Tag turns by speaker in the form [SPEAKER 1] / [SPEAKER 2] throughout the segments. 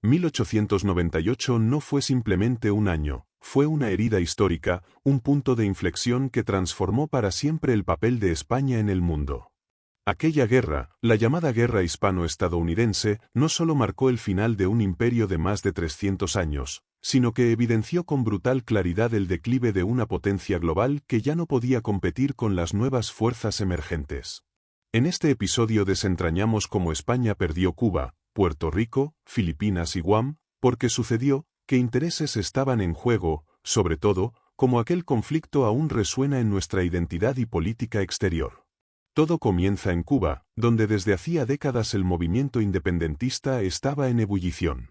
[SPEAKER 1] 1898 no fue simplemente un año, fue una herida histórica, un punto de inflexión que transformó para siempre el papel de España en el mundo. Aquella guerra, la llamada Guerra Hispano-Estadounidense, no solo marcó el final de un imperio de más de 300 años, sino que evidenció con brutal claridad el declive de una potencia global que ya no podía competir con las nuevas fuerzas emergentes. En este episodio desentrañamos cómo España perdió Cuba, Puerto Rico, Filipinas y Guam, porque sucedió, qué intereses estaban en juego, sobre todo, cómo aquel conflicto aún resuena en nuestra identidad y política exterior. Todo comienza en Cuba, donde desde hacía décadas el movimiento independentista estaba en ebullición.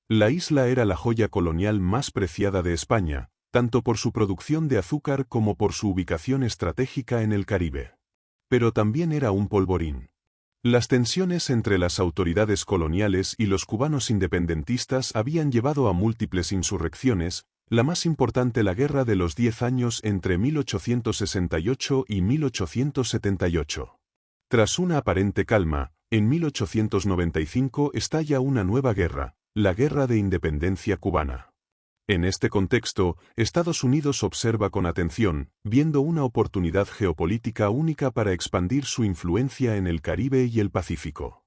[SPEAKER 1] La isla era la joya colonial más preciada de España, tanto por su producción de azúcar como por su ubicación estratégica en el Caribe. Pero también era un polvorín. Las tensiones entre las autoridades coloniales y los cubanos independentistas habían llevado a múltiples insurrecciones, la más importante la Guerra de los 10 años entre 1868 y 1878. Tras una aparente calma, en 1895 estalla una nueva guerra, la Guerra de Independencia cubana. En este contexto, Estados Unidos observa con atención, viendo una oportunidad geopolítica única para expandir su influencia en el Caribe y el Pacífico.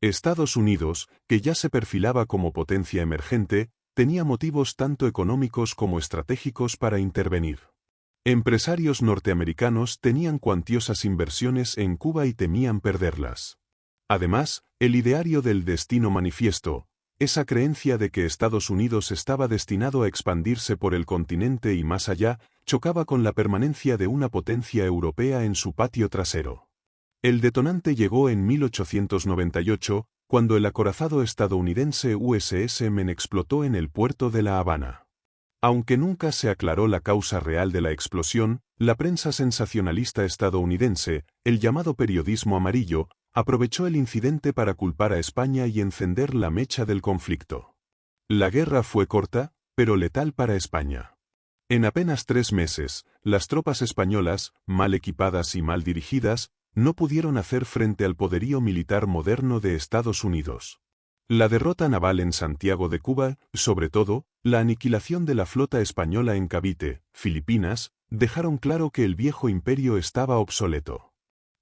[SPEAKER 1] Estados Unidos, que ya se perfilaba como potencia emergente, tenía motivos tanto económicos como estratégicos para intervenir. Empresarios norteamericanos tenían cuantiosas inversiones en Cuba y temían perderlas. Además, el ideario del Destino Manifiesto, esa creencia de que Estados Unidos estaba destinado a expandirse por el continente y más allá, chocaba con la permanencia de una potencia europea en su patio trasero. El detonante llegó en 1898, cuando el acorazado estadounidense USS Maine explotó en el puerto de La Habana. Aunque nunca se aclaró la causa real de la explosión, la prensa sensacionalista estadounidense, el llamado periodismo amarillo, aprovechó el incidente para culpar a España y encender la mecha del conflicto. La guerra fue corta, pero letal para España. En apenas 3 meses, las tropas españolas, mal equipadas y mal dirigidas, no pudieron hacer frente al poderío militar moderno de Estados Unidos. La derrota naval en Santiago de Cuba, sobre todo, la aniquilación de la flota española en Cavite, Filipinas, dejaron claro que el viejo imperio estaba obsoleto.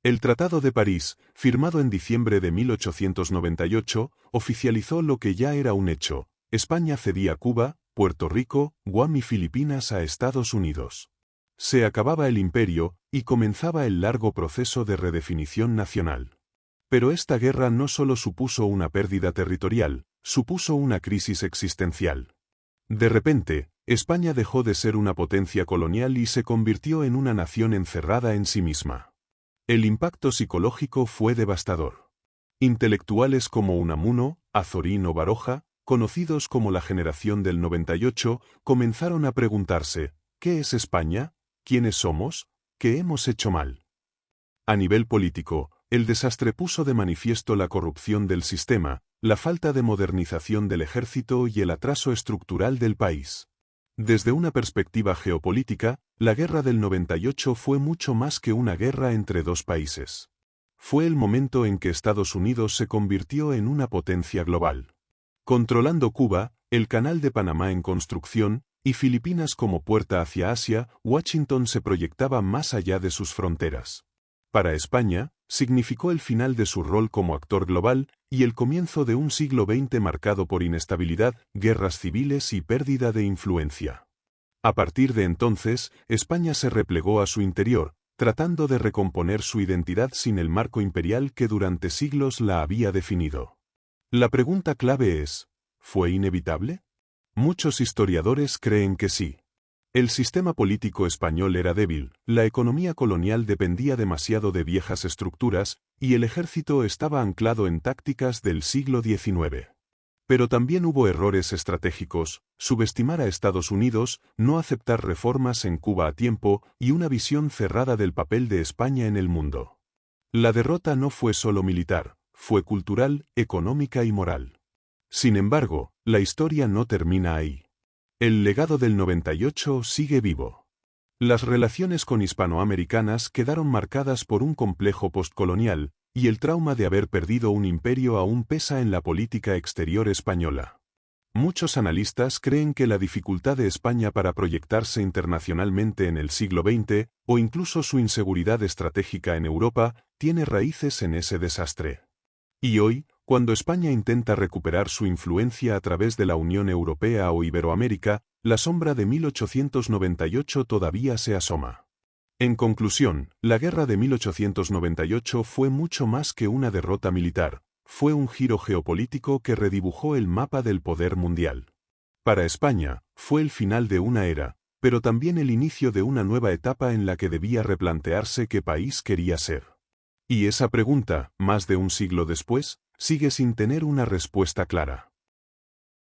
[SPEAKER 1] El Tratado de París, firmado en diciembre de 1898, oficializó lo que ya era un hecho: España cedía Cuba, Puerto Rico, Guam y Filipinas a Estados Unidos. Se acababa el imperio, y comenzaba el largo proceso de redefinición nacional. Pero esta guerra no solo supuso una pérdida territorial, supuso una crisis existencial. De repente, España dejó de ser una potencia colonial y se convirtió en una nación encerrada en sí misma. El impacto psicológico fue devastador. Intelectuales como Unamuno, Azorín o Baroja, conocidos como la generación del 98, comenzaron a preguntarse: ¿qué es España? ¿Quiénes somos? ¿Qué hemos hecho mal? A nivel político, el desastre puso de manifiesto la corrupción del sistema, la falta de modernización del ejército y el atraso estructural del país. Desde una perspectiva geopolítica, la Guerra del 98 fue mucho más que una guerra entre dos países. Fue el momento en que Estados Unidos se convirtió en una potencia global. Controlando Cuba, el Canal de Panamá en construcción, y Filipinas como puerta hacia Asia, Washington se proyectaba más allá de sus fronteras. Para España, significó el final de su rol como actor global y el comienzo de un siglo XX marcado por inestabilidad, guerras civiles y pérdida de influencia. A partir de entonces, España se replegó a su interior, tratando de recomponer su identidad sin el marco imperial que durante siglos la había definido. La pregunta clave es: ¿fue inevitable? Muchos historiadores creen que sí. El sistema político español era débil, la economía colonial dependía demasiado de viejas estructuras, y el ejército estaba anclado en tácticas del siglo XIX. Pero también hubo errores estratégicos: subestimar a Estados Unidos, no aceptar reformas en Cuba a tiempo, y una visión cerrada del papel de España en el mundo. La derrota no fue solo militar, fue cultural, económica y moral. Sin embargo, la historia no termina ahí. El legado del 98 sigue vivo. Las relaciones con hispanoamericanas quedaron marcadas por un complejo postcolonial, y el trauma de haber perdido un imperio aún pesa en la política exterior española. Muchos analistas creen que la dificultad de España para proyectarse internacionalmente en el siglo XX, o incluso su inseguridad estratégica en Europa, tiene raíces en ese desastre. Y hoy, cuando España intenta recuperar su influencia a través de la Unión Europea o Iberoamérica, la sombra de 1898 todavía se asoma. En conclusión, la guerra de 1898 fue mucho más que una derrota militar, fue un giro geopolítico que redibujó el mapa del poder mundial. Para España, fue el final de una era, pero también el inicio de una nueva etapa en la que debía replantearse qué país quería ser. Y esa pregunta, más de un siglo después, sigue sin tener una respuesta clara.